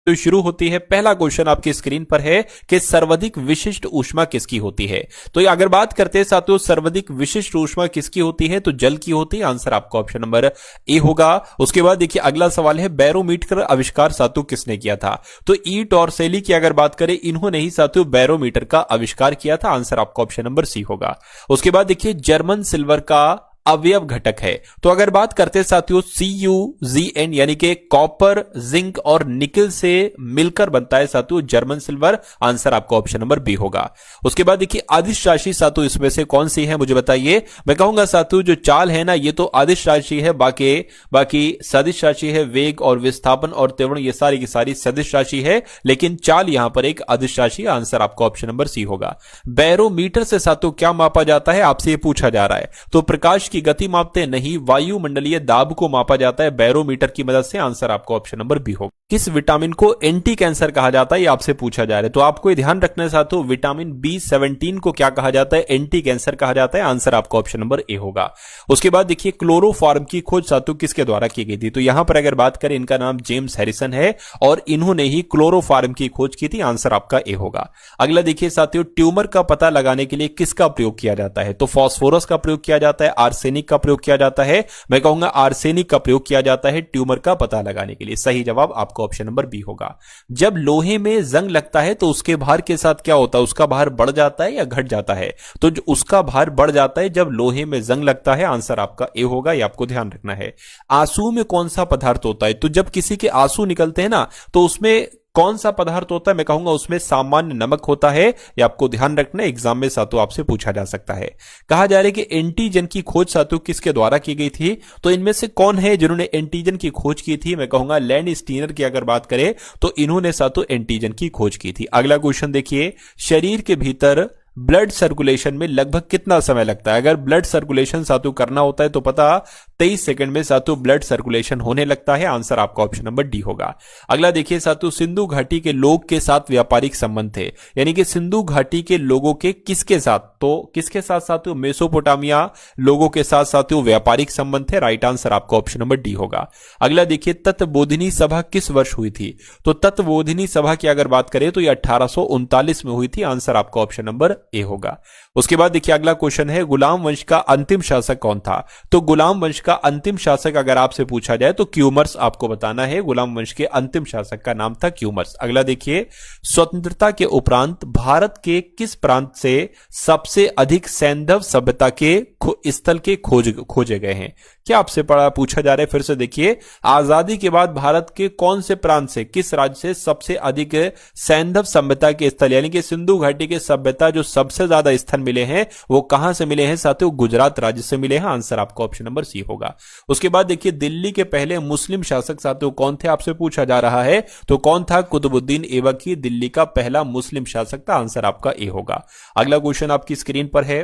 तो शुरू होती है। पहला क्वेश्चन आपकी स्क्रीन पर है कि सर्वाधिक विशिष्ट ऊष्मा किसकी होती है। तो अगर बात करते हैं साथियों सर्वाधिक विशिष्ट ऊष्मा किसकी होती है, तो जल की होती है। आंसर आपका ऑप्शन नंबर ए होगा। उसके बाद देखिए अगला सवाल है, बैरोमीटर आविष्कार साथियों किसने किया था। तो ई टॉर्सेली की अगर बात करें, इन्होंने ही साथियों बैरोमीटर का आविष्कार किया था। आंसर आपका ऑप्शन नंबर सी होगा। उसके बाद देखिए जर्मन सिल्वर का अवयव घटक है। तो अगर बात करते हैं साथियों CuZn यानी कि कॉपर, जिंक और निकल से मिलकर बनता है साथियों जर्मन सिल्वर। आंसर आपका ऑप्शन नंबर बी होगा। उसके बाद देखिए अदिश राशि साथियों इसमें से कौन सी है मुझे बताइए। मैं कहूंगा साथियों जो चाल है ना, ये तो अदिश राशि है, बाकी सदिश राशि है। वेग और विस्थापन और त्वरण ये सारी की सारी सदिश राशि है, लेकिन चाल यहां पर एक अदिश राशि। आंसर आपका ऑप्शन नंबर सी होगा। बैरोमीटर से साथियों क्या मापा जाता है, आपसे ये पूछा जा रहा है। तो प्रकाश की गति मापते नहीं, वायुमंडलीय दाब को मापा जाता है बैरोमीटर की मदद से। आंसर आपका ऑप्शन नंबर बी होगा। किस विटामिन को एंटी कैंसर कहा जाता है, ये आपसे पूछा जा रहा है। तो आपको ध्यान रखना है साथियों, विटामिन B17 को क्या कहा जाता है, एंटी कैंसर कहा जाता है। आंसर आपका ऑप्शन नंबर ए होगा। उसके बाद देखिए क्लोरोफॉर्म की खोज साथियों किसके द्वारा की गई थी। तो यहां पर अगर बात करें, इनका नाम जेम्स हैरिसन है और इन्होंने ही क्लोरोफॉर्म की खोज की थी। आंसर आपका ए होगा। अगला देखिए साथियों, ट्यूमर का पता लगाने के लिए किसका प्रयोग किया जाता है। तो फास्फोरस का प्रयोग किया जाता है, आर्सेनिक का प्रयोग किया जाता है। मैं कहूंगा आर्सेनिक का प्रयोग किया जाता है ट्यूमर का पता लगाने के लिए। सही जवाब आपका ऑप्शन नंबर बी होगा। जब लोहे में जंग लगता है तो उसके भार के साथ क्या होता है, उसका भार बढ़ जाता है या घट जाता है। तो उसका भार बढ़ जाता है जब लोहे में जंग लगता है। आंसर आपका ए होगा, ये आपको ध्यान रखना है। आंसू में कौन सा पदार्थ होता है। तो जब किसी के आंसू निकलते हैं ना, तो उसमें कौन सा पदार्थ होता है। मैं कहूंगा उसमें सामान्य नमक होता है। ये आपको ध्यान रखना है, एग्जाम में साथियों आपसे पूछा जा सकता है। कहा जा रहा है कि एंटीजन की खोज साथियों किसके द्वारा की गई थी। तो इनमें से कौन है जिन्होंने एंटीजन की खोज की थी। मैं कहूंगा लैंड स्टीनर की अगर बात करें तो इन्होंने साथियों एंटीजन की खोज की थी। अगला क्वेश्चन देखिए, शरीर के भीतर ब्लड सर्कुलेशन में लगभग कितना समय लगता है। अगर ब्लड सर्कुलेशन साथियों करना होता है तो पता 23 सेकंड में साथियों ब्लड सर्कुलेशन होने लगता है। आंसर आपका ऑप्शन नंबर डी होगा। अगला देखिए साथियों, सिंधु घाटी के लोग के साथ व्यापारिक संबंध थे, यानी कि सिंधु घाटी के लोगों के किसके साथ। तो किसके साथ साथियों, मेसोपोटामिया लोगों के साथ साथियों व्यापारिक संबंध थे। राइट आंसर आपका ऑप्शन नंबर डी होगा। अगला देखिए, तत्वबोधिनी सभा किस वर्ष हुई थी। तो तत्वबोधिनी सभा की अगर बात करें तो यह 1839 में हुई थी। आंसर आपका ऑप्शन नंबर ए होगा। उसके बाद देखिए अगला क्वेश्चन है, गुलाम वंश का अंतिम शासक कौन था। तो गुलाम वंश का अंतिम शासक अगर आपसे पूछा जाए तो क्यूमर्स आपको बताना है। गुलाम वंश के अंतिम शासक का नाम था क्यूमर्स। अगला देखिए, स्वतंत्रता के उपरांत भारत के किस प्रांत से सबसे अधिक सैंधव सभ्यता के स्थल के खोजे गए हैं। क्या आपसे पूछा जा रहा है, फिर से देखिए, आजादी के बाद भारत के कौन से प्रांत से, किस राज्य से सबसे अधिक सैंधव सभ्यता के स्थल यानी कि सिंधु घाटी के सभ्यता जो सबसे ज्यादा स्थल मिले हैं वो कहां से मिले हैं साथियों, गुजरात राज्य से मिले हैं। आंसर आपका ऑप्शन नंबर सी होगा। उसके बाद देखिए, दिल्ली के पहले मुस्लिम शासक साथियों कौन थे, आपसे पूछा जा रहा है। तो कौन था, कुतुबुद्दीन ऐबकी दिल्ली का पहला मुस्लिम शासक था। आंसर आपका ए होगा। अगला क्वेश्चन आपकी स्क्रीन पर है,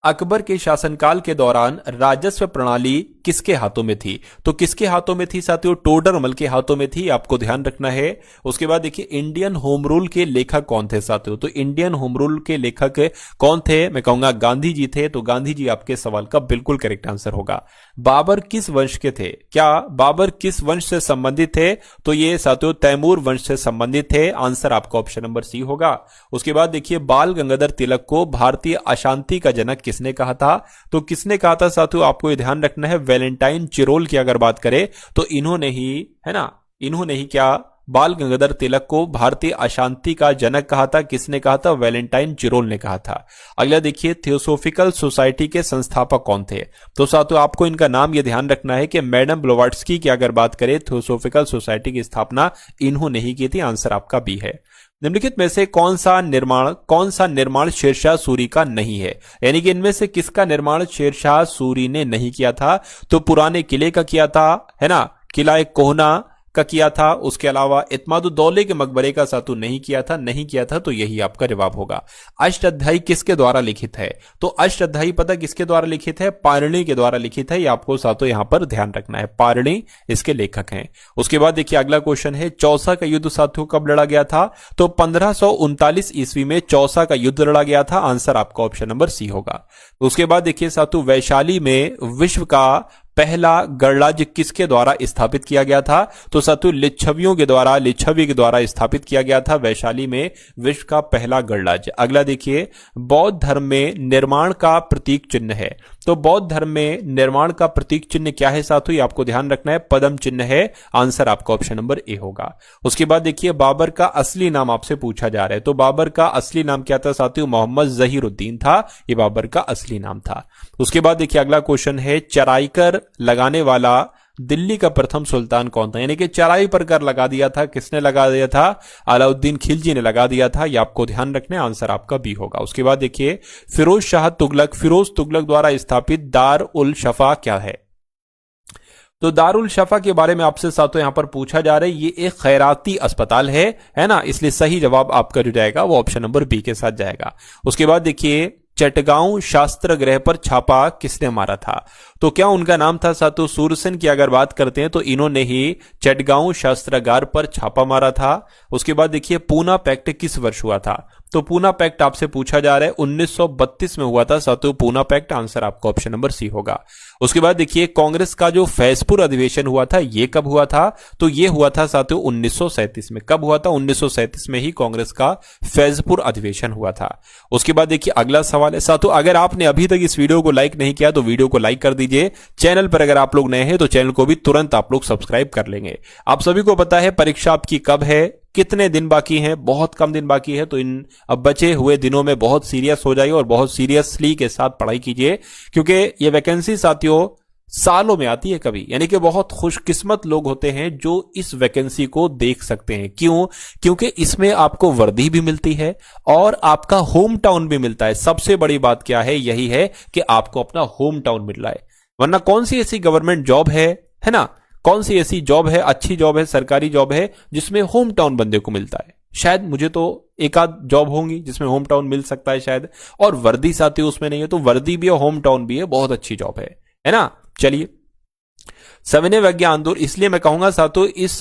अकबर के शासनकाल के दौरान राजस्व प्रणाली किसके हाथों में थी। तो किसके हाथों में थी साथियों, टोडरमल के हाथों में थी। आपको ध्यान रखना है। उसके बाद देखिए, इंडियन होम रूल के लेखक कौन थे साथियों। तो इंडियन होम रूल के लेखक कौन थे, मैं कहूंगा गांधी जी थे। तो गांधी जी आपके सवाल का बिल्कुल करेक्ट आंसर होगा। बाबर किस वंश के थे, क्या बाबर किस वंश से संबंधित थे। तो ये साथियों तैमूर वंश से संबंधित थे। आंसर आपका ऑप्शन नंबर सी होगा। उसके बाद देखिए, बाल गंगाधर तिलक को भारतीय अशांति का जनक किसने कहा था। तो किसने कहा था साथियों, आपको ध्यान रखना है, वैलेंटाइन चिरोल की अगर बात करें तो इन्होंने ही, है ना, इन्होंने ही क्या बाल गंगाधर तिलक को भारतीय अशांति का जनक कहा था। किसने कहा था, वैलेंटाइन चिरोल ने कहा था। अगला देखिए, थियोसोफिकल सोसाइटी के संस्थापक कौन थे। तो साथियों आपको इनका नाम यह ध्यान रखना है कि मैडम ब्लोवाट्स्की की अगर बात करें, थियोसोफिकल सोसाइटी की स्थापना इन्होंने ही की थी। आंसर आपका बी है। निम्नलिखित में से कौन सा निर्माण शेरशाह सूरी का नहीं है, यानी कि इनमें से किसका निर्माण शेरशाह सूरी ने नहीं किया था। तो पुराने किले का किया था, है ना, किला कोहना का किया था। उसके अलावा इत्मादुद्दौले के मकबरे का सातु नहीं किया था। तो यही आपका जवाब होगा। अष्टाध्यायी किसके द्वारा लिखित है। तो अष्टाध्यायी पता किसके द्वारा लिखित है, पारणी के द्वारा लिखित है। ये आपको सातों यहां पर ध्यान रखना है, पारणी इसके लेखक हैं। उसके बाद देखिए अगला क्वेश्चन है, चौसा का युद्ध साथियों कब लड़ा गया था। तो 1539 ईस्वी में चौसा का युद्ध लड़ा गया था। आंसर आपका ऑप्शन नंबर सी होगा। उसके बाद देखिए साथियों, वैशाली में विश्व का पहला गणराज्य किसके द्वारा स्थापित किया गया था? तो साथियों लिच्छवी के द्वारा स्थापित किया गया था वैशाली में विश्व का पहला गणराज्य। अगला देखिए, बौद्ध धर्म में निर्माण का प्रतीक चिन्ह है। तो बौद्ध धर्म में निर्माण का प्रतीक चिन्ह क्या है साथियों? ये आपको ध्यान रखना है, पद्म चिन्ह है। आंसर आपका ऑप्शन नंबर ए होगा। उसके बाद देखिए, बाबर का असली नाम आपसे पूछा जा रहा है। तो बाबर का असली नाम क्या था साथियों? मोहम्मद जहीरुद्दीन था, ये बाबर का असली नाम था। उसके बाद देखिए अगला क्वेश्चन है, चराई कर लगाने वाला दिल्ली का प्रथम सुल्तान कौन था? यानी कि चराई पर कर लगा दिया था, किसने लगा दिया था? अलाउद्दीन खिलजी ने लगा दिया था। ये आपको ध्यान रखना है, आंसर आपका बी होगा। उसके बाद देखिए, फिरोज तुगलक द्वारा स्थापित दार उल शफा क्या है? तो दारुल शफा के बारे में आपसे साथियों यहां पर पूछा जा रहा है, ये एक खैराती अस्पताल है ना, इसलिए सही जवाब आपका जो जाएगा वो ऑप्शन नंबर बी के साथ जाएगा। उसके बाद देखिए, चटगांव शास्त्र गृह पर छापा किसने मारा था? तो क्या उनका नाम था साथियों? सूरसेन की अगर बात करते हैं तो इन्होंने ही चटगांव शास्त्रागार पर छापा मारा था। उसके बाद देखिए, पूना पैक्ट किस वर्ष हुआ था? तो पूना पैक्ट आपसे पूछा जा रहा है 1932 में हुआ था साथियों पूना पैक्ट। आंसर आपका ऑप्शन नंबर सी होगा। उसके बाद देखिए, कांग्रेस का जो फैजपुर अधिवेशन हुआ था ये कब हुआ था? तो ये हुआ था साथियों 1937 में। कब हुआ था? 1937 में ही कांग्रेस का फैजपुर अधिवेशन हुआ था। उसके बाद देखिए अगला सवाल है साथियों, अगर आपने अभी तक इस वीडियो को लाइक नहीं किया तो वीडियो को लाइक कर दीजिए। चैनल पर अगर आप लोग नए हैं तो चैनल को भी तुरंत आप लोग सब्सक्राइब कर लेंगे। आप सभी को पता है परीक्षा आपकी कब है, कितने दिन बाकी हैं? बहुत कम दिन बाकी है। तो इन अब बचे हुए दिनों में बहुत सीरियस हो जाइए और बहुत सीरियसली के साथ पढ़ाई कीजिए, क्योंकि ये वैकेंसी साथियों सालों में आती है कभी, यानी कि बहुत खुशकिस्मत लोग होते हैं जो इस वैकेंसी को देख सकते हैं। क्यों? क्योंकि इसमें आपको वर्दी भी मिलती है और आपका होम टाउन भी मिलता है। सबसे बड़ी बात क्या है? यही है कि आपको अपना होम टाउन मिल रहा है। वरना कौन सी ऐसी गवर्नमेंट जॉब है ना, कौन सी ऐसी जॉब है, अच्छी जॉब है, सरकारी जॉब है जिसमें होम टाउन बंदे को मिलता है? शायद मुझे तो एक आध जॉब होंगी जिसमें होम टाउन मिल सकता है शायद। और वर्दी साथी उसमें नहीं है, तो वर्दी भी है, होम टाउन भी है, बहुत अच्छी जॉब है ना। चलिए, सविनय अवज्ञा आंदोलन, इसलिए मैं कहूंगा साथियों इस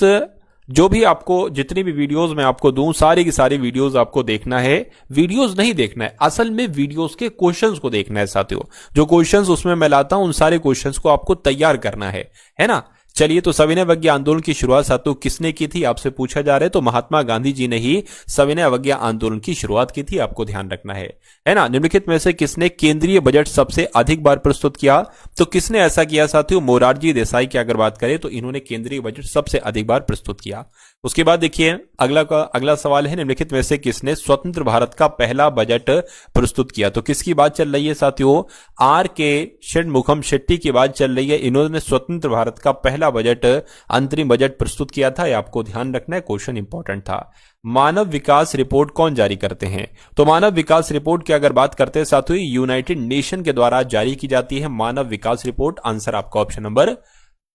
जो भी आपको जितनी भी वीडियोस मैं आपको दूं सारी की सारी वीडियोस आपको देखना है। वीडियोस नहीं देखना है, असल में वीडियोस के क्वेश्चंस को देखना है साथियों। जो क्वेश्चंस उसमें मैं लाता हूं उन सारे क्वेश्चंस को आपको तैयार करना है ना। चलिए, तो सविनय अवज्ञा आंदोलन की शुरुआत साथियों किसने की थी आपसे पूछा जा रहा है? तो महात्मा गांधी जी ने ही सविनय अवज्ञा आंदोलन की शुरुआत की थी, आपको ध्यान रखना है ना। निम्नलिखित में से किसने केंद्रीय बजट सबसे अधिक बार प्रस्तुत किया? तो किसने ऐसा किया साथियों? मोरारजी देसाई की अगर बात करें तो इन्होंने केंद्रीय बजट सबसे अधिक बार प्रस्तुत किया। उसके बाद देखिए अगला सवाल है, निम्नलिखित में से किसने स्वतंत्र भारत का पहला बजट प्रस्तुत किया? तो किसकी बात चल रही है साथियों? आर के षणमुखम शेट्टी की बात चल रही है। इन्होंने स्वतंत्र भारत का पहला बजट, अंतरिम बजट प्रस्तुत किया था। ये आपको ध्यान रखना है, क्वेश्चन इंपॉर्टेंट था। मानव विकास रिपोर्ट कौन जारी करते हैं? तो मानव विकास रिपोर्ट की अगर बात करते हैं साथियों यूनाइटेड नेशन के द्वारा जारी की जाती है मानव विकास रिपोर्ट। आंसर आपका ऑप्शन नंबर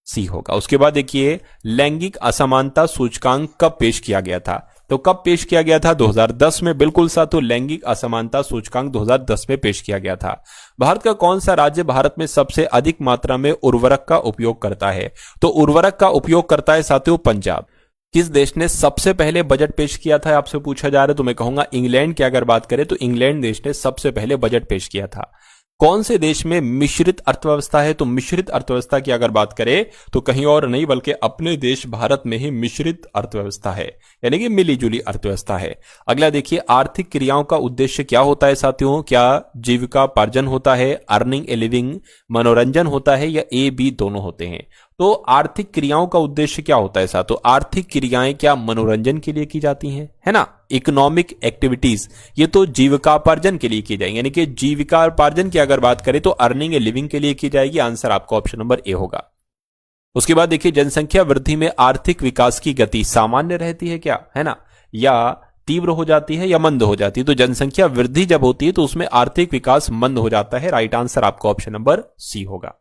सी होगा। उसके बाद देखिए, लैंगिक असमानता सूचकांक कब पेश किया गया था? तो कब पेश किया गया था? 2010 में। बिल्कुल साथियों, लैंगिक असमानता सूचकांक 2010 में पेश किया गया था। भारत का कौन सा राज्य भारत में सबसे अधिक मात्रा में उर्वरक का उपयोग करता है? तो उर्वरक का उपयोग करता है साथियों पंजाब। किस देश ने सबसे पहले बजट पेश किया था आपसे पूछा जा रहा है? तो मैं कहूंगा इंग्लैंड की अगर बात करें तो इंग्लैंड देश ने सबसे पहले बजट पेश किया था। कौन से देश में मिश्रित अर्थव्यवस्था है? तो मिश्रित अर्थव्यवस्था की अगर बात करें तो कहीं और नहीं बल्कि अपने देश भारत में ही मिश्रित अर्थव्यवस्था है, यानी कि मिलीजुली अर्थव्यवस्था है। अगला देखिए, आर्थिक क्रियाओं का उद्देश्य क्या होता है साथियों? क्या जीविकापार्जन होता है, अर्निंग ए लिविंग, मनोरंजन होता है, या ए बी दोनों होते हैं? तो आर्थिक क्रियाओं का उद्देश्य क्या होता है साथियों? आर्थिक क्रियाएं क्या मनोरंजन के लिए की जाती हैं, है ना? इकोनॉमिक एक्टिविटीज ये तो जीविकापार्जन के लिए की जाएगी, यानी कि जीविकापार्जन की अगर बात करें तो अर्निंग ए लिविंग के लिए की जाएगी। आंसर आपका ऑप्शन नंबर ए होगा। उसके बाद देखिए, जनसंख्या वृद्धि में आर्थिक विकास की गति सामान्य रहती है क्या, है ना, या तीव्र हो जाती है या मंद हो जाती है? तो जनसंख्या वृद्धि जब होती है तो उसमें आर्थिक विकास मंद हो जाता है। राइट आंसर आपका ऑप्शन नंबर सी होगा।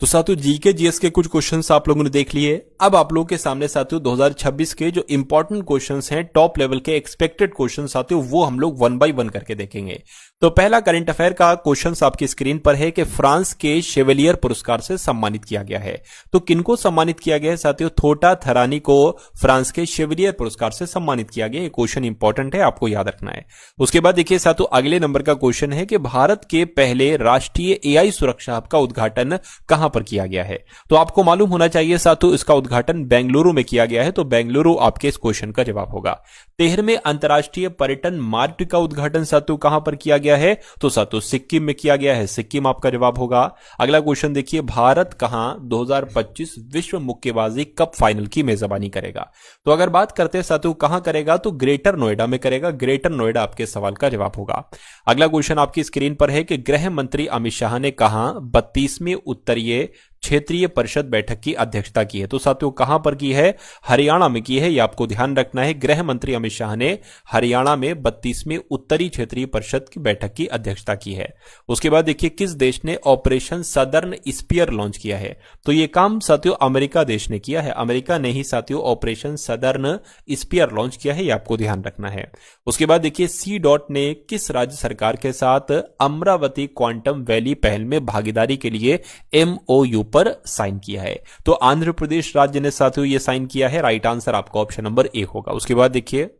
तो साथियों जीके जीएस के कुछ क्वेश्चंस आप लोगों ने देख लिए। अब आप लोगों के सामने साथियों 2026 के जो इंपॉर्टेंट क्वेश्चंस हैं, टॉप लेवल के एक्सपेक्टेड क्वेश्चंस साथियों, वो हम लोग 1 बाय 1 करके देखेंगे। तो पहला करंट अफेयर का क्वेश्चंस आपकी स्क्रीन पर है कि फ्रांस के शेवलियर पुरस्कार से सम्मानित किया गया है। तो किनको सम्मानित किया गया है साथियों? थोटा थरानी को फ्रांस के शेवलियर पुरस्कार से सम्मानित किया गया। ये क्वेश्चन इंपॉर्टेंट है, आपको याद रखना है। उसके बाद देखिए साथियों अगले नंबर का क्वेश्चन है कि भारत के पहले राष्ट्रीय एआई सुरक्षा हब का उद्घाटन कहां कहां पर किया गया है? तो आपको मालूम होना चाहिए साथियों, इसका उद्घाटन बेंगलुरु में किया गया है, तो बेंगलुरु आपके इस क्वेश्चन का जवाब होगा। 13वें अंतर्राष्ट्रीय पर्यटन मार्ट का उद्घाटन साथियों कहां पर किया गया है? तो साथियों सिक्किम में किया गया है, सिक्किम आपका जवाब होगा। अगला क्वेश्चन देखिए, भारत कहां 2025 विश्व मुक्केबाजी कप फाइनल की मेजबानी करेगा? तो अगर बात करते हैं साथियों कहां करेगा, तो ग्रेटर नोएडा में करेगा। ग्रेटर नोएडा आपके सवाल का जवाब होगा। अगला क्वेश्चन आपकी स्क्रीन पर है कि गृह मंत्री अमित शाह ने कहां 32वीं उत्तरीय क्षेत्रीय परिषद बैठक की अध्यक्षता की है? तो साथियों कहां पर की है? हरियाणा में की है, यह आपको ध्यान रखना है। गृह मंत्री अमित शाह ने हरियाणा में 32वीं उत्तरी क्षेत्रीय परिषद की बैठक की अध्यक्षता की है। उसके बाद देखिए, किस देश ने ऑपरेशन सदर्न स्पीयर लॉन्च किया है? तो यह काम साथियों अमेरिका देश ने किया है। अमेरिका ने ही साथियों ऑपरेशन सदर्न स्पीयर लॉन्च किया है, यह आपको ध्यान रखना है। उसके बाद देखिए, सी डॉट ने किस राज्य सरकार के साथ अमरावती क्वांटम वैली पहल में भागीदारी के लिए एमओयू पर साइन किया है? तो आंध्र प्रदेश राज्य ने साथियों यह साइन किया है। राइट आंसर आपका ऑप्शन नंबर ए होगा। उसके बाद देखिए,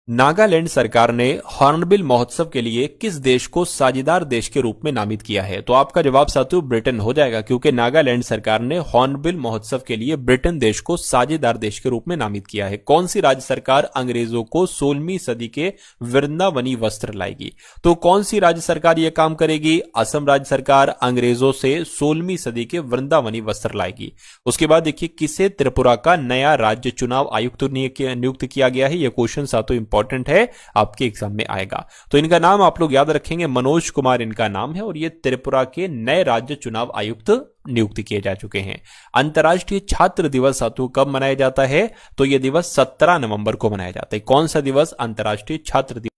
नागालैंड सरकार ने हॉर्नबिल महोत्सव के लिए किस देश को साझेदार देश के रूप में नामित किया है? तो आपका जवाब साथियों ब्रिटेन हो जाएगा, क्योंकि नागालैंड सरकार ने हॉर्नबिल महोत्सव के लिए ब्रिटेन देश को साझेदार देश के रूप में नामित किया है। कौन सी राज्य सरकार अंग्रेजों को 16वीं सदी के वृंदावनी वस्त्र लाएगी? तो कौन सी राज्य सरकार यह काम करेगी? असम राज्य सरकार अंग्रेजों से 16वीं सदी के वृंदावनी वस्त्र लाएगी। उसके बाद देखिए, किसे त्रिपुरा का नया राज्य चुनाव आयुक्त नियुक्त किया गया है? यह क्वेश्चन साथियों इंपॉर्टेंट है, आपके एग्जाम में आएगा। तो इनका नाम आप लोग याद रखेंगे, मनोज कुमार इनका नाम है, और ये त्रिपुरा के नए राज्य चुनाव आयुक्त नियुक्त किए जा चुके हैं। अंतर्राष्ट्रीय छात्र दिवस साथियों कब मनाया जाता है? तो यह दिवस 17 नवंबर को मनाया जाता है। कौन सा दिवस? अंतर्राष्ट्रीय छात्र दिवस।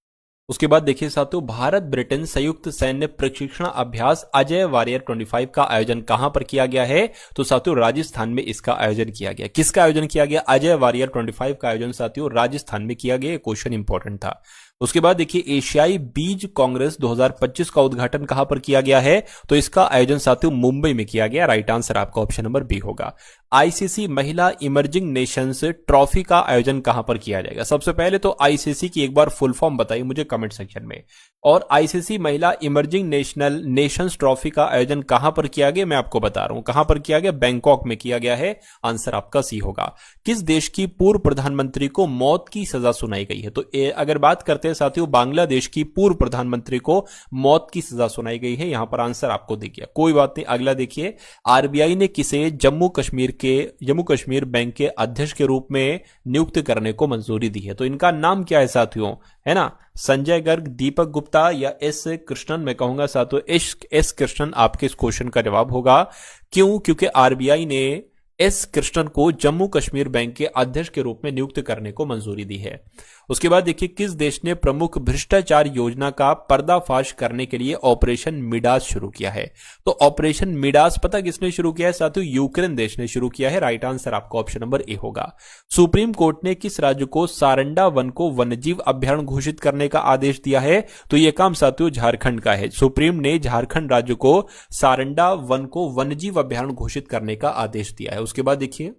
उसके बाद देखिए साथियों, भारत ब्रिटेन संयुक्त सैन्य प्रशिक्षण अभ्यास अजय वारियर 25 का आयोजन कहां पर किया गया है? तो साथियों राजस्थान में इसका आयोजन किया गया। किसका आयोजन किया गया? अजय वारियर 25 का आयोजन साथियों राजस्थान में किया गया। क्वेश्चन इंपॉर्टेंट था। उसके बाद देखिए, एशियाई बीज कांग्रेस 2025 का उद्घाटन कहां पर किया गया है? तो इसका आयोजन साथियों मुंबई में किया गया। राइट आंसर आपका ऑप्शन नंबर बी होगा। आईसीसी महिला इमर्जिंग नेशंस ट्रॉफी का आयोजन कहां पर किया जाएगा? सबसे पहले तो आईसीसी की एक बार फुल फॉर्म बताइए मुझे कमेंट सेक्शन में। और आईसीसी महिला इमर्जिंग नेशंस ट्रॉफी का आयोजन कहां पर किया गया? मैं आपको बता रहा हूं कहां पर किया गया। बैंकॉक में किया गया है। आंसर आपका सी होगा। किस देश की पूर्व प्रधानमंत्री को मौत की सजा सुनाई गई है? तो अगर बात करते हैं साथियों, बांग्लादेश की पूर्व प्रधानमंत्री को मौत की सजा सुनाई गई है। यहां पर आंसर आपको दिख गया, कोई बात नहीं। अगला देखिए, आरबीआई ने किसे जम्मू कश्मीर बैंक के अध्यक्ष के रूप में नियुक्त करने को मंजूरी दी है? तो इनका नाम क्या है साथियों? है ना, संजय गर्ग, दीपक गुप्ता या एस कृष्णन? मैं कहूंगा साथियों एस कृष्णन आपके इस क्वेश्चन का जवाब होगा। क्यों? क्योंकि आरबीआई ने एस कृष्णन को जम्मू कश्मीर बैंक के अध्यक्ष के रूप में नियुक्त करने को मंजूरी दी है। उसके बाद देखिए, किस देश ने प्रमुख भ्रष्टाचार योजना का पर्दाफाश करने के लिए ऑपरेशन मिडास शुरू किया है? तो ऑपरेशन मिडास पता किसने शुरू किया है साथियों? यूक्रेन देश ने शुरू किया है। राइट आंसर आपका ऑप्शन नंबर ए होगा। सुप्रीम कोर्ट ने किस राज्य को सारंडा वन को वन्यजीव अभ्यारण्य घोषित करने का आदेश दिया है? तो यह काम साथियों झारखंड का है। सुप्रीम ने झारखंड राज्य को सारंडा वन को वन्यजीव अभ्यारण्य घोषित करने का आदेश दिया है। उसके बाद देखिए,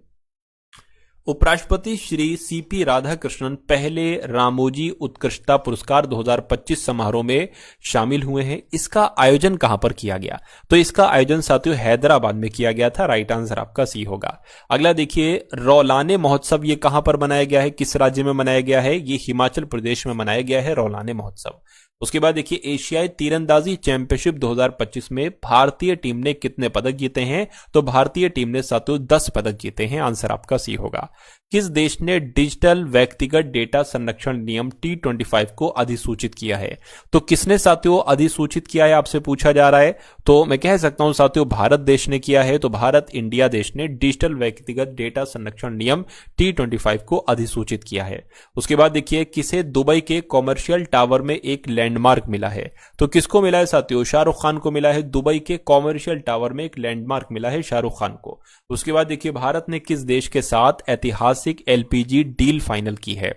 उपराष्ट्रपति श्री सीपी राधाकृष्णन पहले रामोजी उत्कृष्टता पुरस्कार 2025 समारोह में शामिल हुए हैं। इसका आयोजन कहां पर किया गया? तो इसका आयोजन साथियों हैदराबाद में किया गया था। राइट आंसर आपका सी होगा। अगला देखिए, रौलाने महोत्सव ये कहां पर मनाया गया है? किस राज्य में मनाया गया है? ये हिमाचल प्रदेश में मनाया गया है रौलाने महोत्सव। उसके बाद देखिए, एशियाई तीरंदाजी चैंपियनशिप 2025 में भारतीय टीम ने कितने पदक जीते हैं? तो भारतीय टीम ने साथियों 10 पदक जीते हैं। आंसर आपका सी होगा। किस देश ने डिजिटल व्यक्तिगत डेटा संरक्षण नियम T25 को अधिसूचित किया है? तो किसने साथियों अधिसूचित किया है आपसे पूछा जा रहा है। तो मैं कह सकता हूं साथियों भारत देश ने किया है। तो भारत इंडिया देश ने डिजिटल व्यक्तिगत डेटा संरक्षण नियम T25 को अधिसूचित किया है। उसके बाद देखिए, किसे दुबई के कॉमर्शियल टावर में एक लैंडमार्क मिला है? तो किसको मिला है साथियों? शाहरुख खान को मिला है। दुबई के कॉमर्शियल टावर में एक लैंडमार्क मिला है शाहरुख खान को। उसके बाद देखिए, भारत ने किस देश के साथ ऐतिहासिक एलपीजी डील फाइनल की है?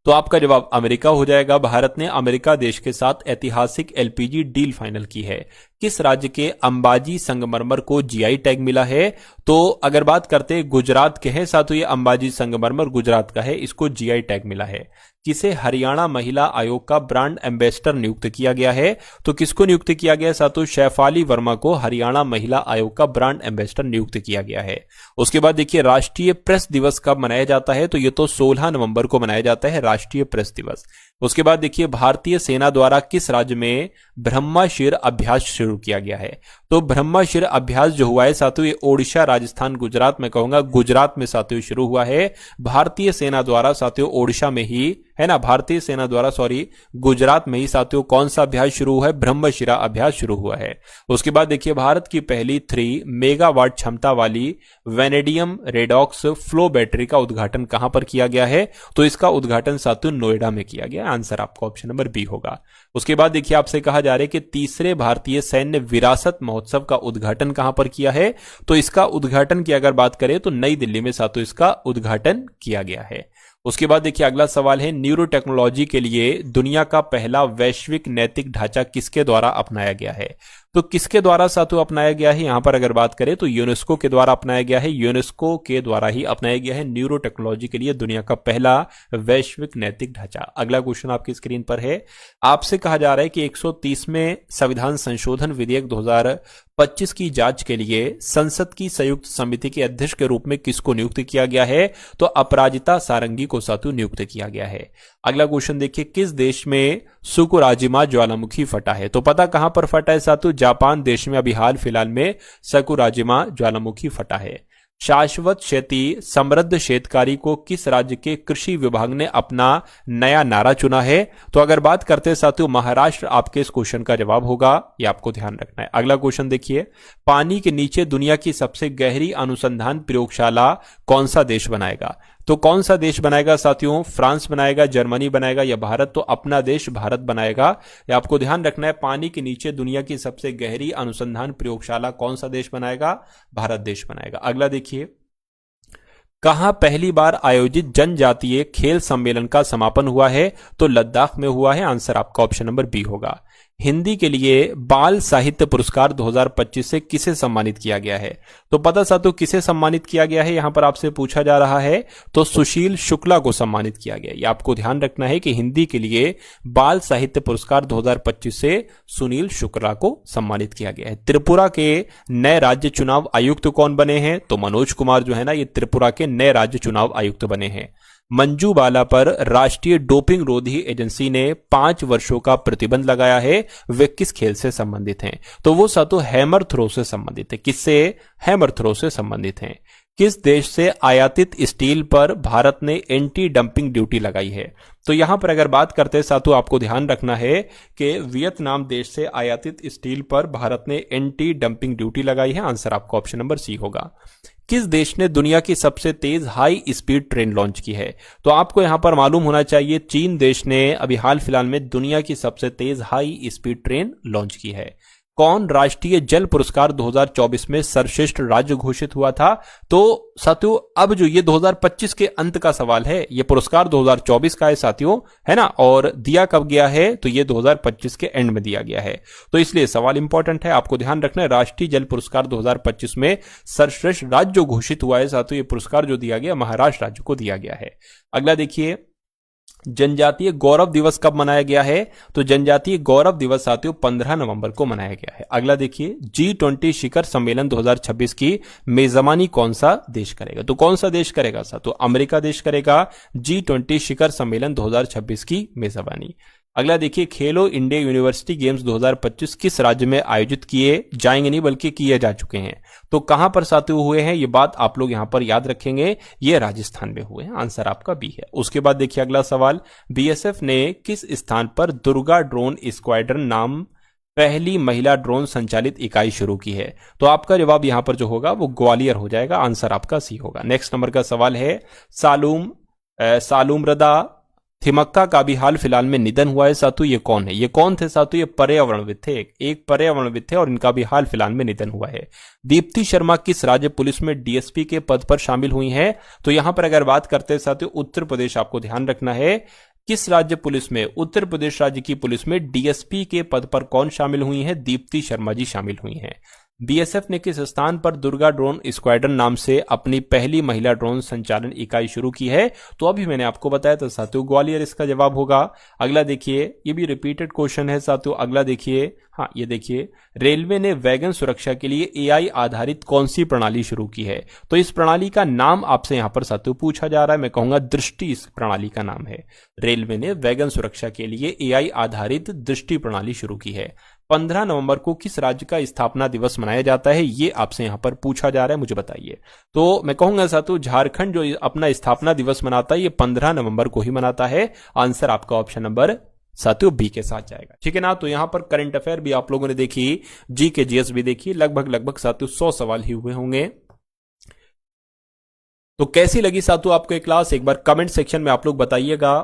तो आपका जवाब अमेरिका हो जाएगा। भारत ने अमेरिका देश के साथ ऐतिहासिक एलपीजी डील फाइनल की है। किस राज्य के अंबाजी संगमरमर को जीआई टैग मिला है? तो अगर बात करते हैं गुजरात के हैं साथियों, ये अंबाजी संगमरमर गुजरात का है, इसको जीआई टैग मिला है। किसे हरियाणा महिला आयोग का ब्रांड एम्बेसडर नियुक्त किया गया है? तो किसको नियुक्त किया गया है साथियों? शैफाली वर्मा को हरियाणा महिला आयोग का ब्रांड एम्बेसडर नियुक्त किया गया है। उसके बाद देखिए राष्ट्रीय प्रेस दिवस कब मनाया जाता है? तो ये तो 16 नवंबर को मनाया जाता है राष्ट्रीय प्रेस दिवस। उसके बाद देखिए भारतीय सेना द्वारा किस राज्य में ब्रह्माशिर अभ्यास शुरू किया गया है? तो ब्रह्माशिर अभ्यास जो हुआ है साथियों, ये ओडिशा, राजस्थान, गुजरात में कहूंगा गुजरात में साथियों शुरू हुआ है। भारतीय सेना द्वारा साथियों ओडिशा में ही है ना, भारतीय सेना द्वारा गुजरात में ही साथियों कौन सा अभ्यास शुरू हुआ है? ब्रह्मशिरा अभ्यास शुरू हुआ है। उसके बाद देखिए भारत की पहली 3 मेगावाट क्षमता वाली वेनेडियम रेडॉक्स फ्लो बैटरी का उद्घाटन कहां पर किया गया है? तो इसका उद्घाटन साथियों नोएडा में किया गया। आंसर आपका ऑप्शन नंबर बी होगा। उसके बाद देखिए आपसे कहा जा रहा है कि तीसरे भारतीय सैन्य विरासत महोत्सव का उद्घाटन कहां पर किया है? तो इसका उद्घाटन की अगर बात करें तो नई दिल्ली में साथियों इसका उद्घाटन किया गया है। उसके बाद देखिए अगला सवाल है, न्यूरो टेक्नोलॉजी के लिए दुनिया का पहला वैश्विक नैतिक ढांचा किसके द्वारा अपनाया गया है? तो किसके द्वारा साथियों अपनाया गया है? यहां पर अगर बात करें तो यूनेस्को के द्वारा अपनाया गया है। यूनेस्को के द्वारा ही अपनाया गया है न्यूरो टेक्नोलॉजी के लिए दुनिया का पहला वैश्विक नैतिक ढांचा। अगला क्वेश्चन आपकी स्क्रीन पर है, आपसे कहा जा रहा है कि 130वें संविधान संशोधन विधेयक 2025 की जांच के लिए संसद की संयुक्त समिति के अध्यक्ष के रूप में किसको नियुक्त किया गया है? तो अपराजिता सारंगी को साथियों नियुक्त किया गया है। अगला क्वेश्चन देखिए, किस देश में सकुराजिमा ज्वालामुखी फटा है? तो पता कहां पर फटा है साथियों? जापान देश में अभी हाल फिलहाल में सकुराजिमा ज्वालामुखी फटा है। शाश्वत खेती समृद्ध शेतकारी को किस राज्य के कृषि विभाग ने अपना नया नारा चुना है? तो अगर बात करते हैं साथियों महाराष्ट्र आपके इस क्वेश्चन का जवाब होगा, ये आपको ध्यान रखना है। अगला क्वेश्चन देखिए, पानी के नीचे दुनिया की सबसे गहरी अनुसंधान प्रयोगशाला कौन सा देश बनाएगा? तो कौन सा देश बनाएगा साथियों? फ्रांस बनाएगा, जर्मनी बनाएगा या भारत? तो अपना देश भारत बनाएगा। ये आपको ध्यान रखना है। पानी के नीचे दुनिया की सबसे गहरी अनुसंधान प्रयोगशाला कौन सा देश बनाएगा? भारत देश बनाएगा। अगला देखिए, कहां पहली बार आयोजित जनजातीय खेल सम्मेलन का समापन हुआ है? तो लद्दाख में हुआ है। आंसर आपका ऑप्शन नंबर बी होगा। हिंदी के लिए बाल साहित्य पुरस्कार 2025 से किसे सम्मानित किया गया है? तो पता साथियों किसे सम्मानित किया गया है यहां पर आपसे पूछा जा रहा है, तो सुशील शुक्ला को सम्मानित किया गया। ये आपको ध्यान रखना है कि हिंदी के लिए बाल साहित्य पुरस्कार 2025 से सुनील शुक्ला को सम्मानित किया गया है। त्रिपुरा के नए राज्य चुनाव आयुक्त कौन बने हैं? तो मनोज कुमार जो है ना, ये त्रिपुरा के नए राज्य चुनाव आयुक्त बने हैं। मंजू बाला पर राष्ट्रीय डोपिंग रोधी एजेंसी ने 5 वर्षों का प्रतिबंध लगाया है। वे किस खेल से संबंधित हैं? तो वो सातों हैमर थ्रो से संबंधित है। किससे? हैमर थ्रो से संबंधित हैं। किस देश से आयातित स्टील पर भारत ने एंटी डंपिंग ड्यूटी लगाई है? तो यहां पर अगर बात करते हैं साथियों आपको ध्यान रखना है कि वियतनाम देश से आयातित स्टील पर भारत ने एंटी डंपिंग ड्यूटी लगाई है। आंसर आपका ऑप्शन नंबर सी होगा। किस देश ने दुनिया की सबसे तेज हाई स्पीड ट्रेन लॉन्च की है? तो आपको यहां पर मालूम होना चाहिए, चीन देश ने अभी हाल फिलहाल में दुनिया की सबसे तेज हाई स्पीड ट्रेन लॉन्च की है। कौन राष्ट्रीय जल पुरस्कार 2024 में सर्वश्रेष्ठ राज्य घोषित हुआ था? तो साथियों अब जो ये 2025 के अंत का सवाल है, ये पुरस्कार 2024 का है साथियों, है ना, और दिया कब गया है? तो ये 2025 के एंड में दिया गया है। तो इसलिए सवाल इंपॉर्टेंट है, आपको ध्यान रखना है। राष्ट्रीय जल पुरस्कार 2025 में सर्वश्रेष्ठ राज्य जो घोषित हुआ है साथियों, ये पुरस्कार जो दिया गया महाराष्ट्र राज्य को दिया गया है। अगला देखिए, जनजातीय गौरव दिवस कब मनाया गया है? तो जनजातीय गौरव दिवस साथियों 15 नवंबर को मनाया गया है। अगला देखिए, G20 शिखर सम्मेलन 2026 की मेजबानी कौन सा देश करेगा? तो कौन सा देश करेगा साथियों? अमेरिका देश करेगा G20 शिखर सम्मेलन 2026 की मेजबानी। अगला देखिए, खेलो इंडिया यूनिवर्सिटी गेम्स 2025 किस राज्य में आयोजित किए जाएंगे? नहीं बल्कि किए जा चुके हैं। तो कहां पर साथियों हुए हैं? ये बात आप लोग यहां पर याद रखेंगे, ये राजस्थान में हुए हैं। आंसर आपका बी है। उसके बाद देखिए अगला सवाल, बीएसएफ ने किस स्थान पर दुर्गा ड्रोन स्क्वाड्रन नाम पहली महिला ड्रोन संचालित इकाई शुरू की है? तो आपका जवाब यहां पर जो होगा वो ग्वालियर हो जाएगा। आंसर आपका सी होगा। नेक्स्ट नंबर का सवाल है, सालूमरदा थिमक्का का भी हाल फिलहाल में निधन हुआ है साथियों। ये कौन है? ये कौन थे साथियों? ये पर्यावरणविद थे, एक पर्यावरणविद थे और इनका भी हाल फिलहाल में निधन हुआ है। दीप्ति शर्मा किस राज्य पुलिस में डीएसपी के पद पर शामिल हुई हैं? तो यहां पर अगर बात करते हैं साथियों उत्तर प्रदेश, आपको ध्यान रखना है। किस राज्य पुलिस में उत्तर प्रदेश राज्य की पुलिस में डीएसपी के पद पर कौन शामिल हुई हैं? दीप्ति शर्मा जी शामिल हुई हैं। बीएसएफ ने किस स्थान पर दुर्गा ड्रोन स्क्वाड्रन नाम से अपनी पहली महिला ड्रोन संचालन इकाई शुरू की है? तो अभी मैंने आपको बताया था साथियों, ग्वालियर इसका जवाब होगा। अगला देखिए, ये भी रिपीटेड क्वेश्चन है साथियों। अगला देखिए, हाँ ये देखिए, रेलवे ने वैगन सुरक्षा के लिए एआई आधारित कौन सी प्रणाली शुरू की है? तो इस प्रणाली का नाम आपसे यहां पर साथियों पूछा जा रहा है। मैं कहूंगा दृष्टि इस प्रणाली का नाम है। रेलवे ने वैगन सुरक्षा के लिए एआई आधारित दृष्टि प्रणाली शुरू की है। 15 नवंबर को किस राज्य का स्थापना दिवस मनाया जाता है? ये आपसे यहां पर पूछा जा रहा है, मुझे बताइए। तो मैं कहूंगा साथियों, झारखंड जो अपना स्थापना दिवस मनाता है ये 15 नवंबर को ही मनाता है। आंसर आपका ऑप्शन नंबर साथियों बी के साथ जाएगा, ठीक है ना। तो यहां पर करंट अफेयर भी आप लोगों ने देखी, जी के जीएस भी देखी, लगभग साथियों 100 सवाल ही हुए होंगे। तो कैसी लगी साथियों आपको ये क्लास? एक बार कमेंट सेक्शन में आप लोग बताइएगा।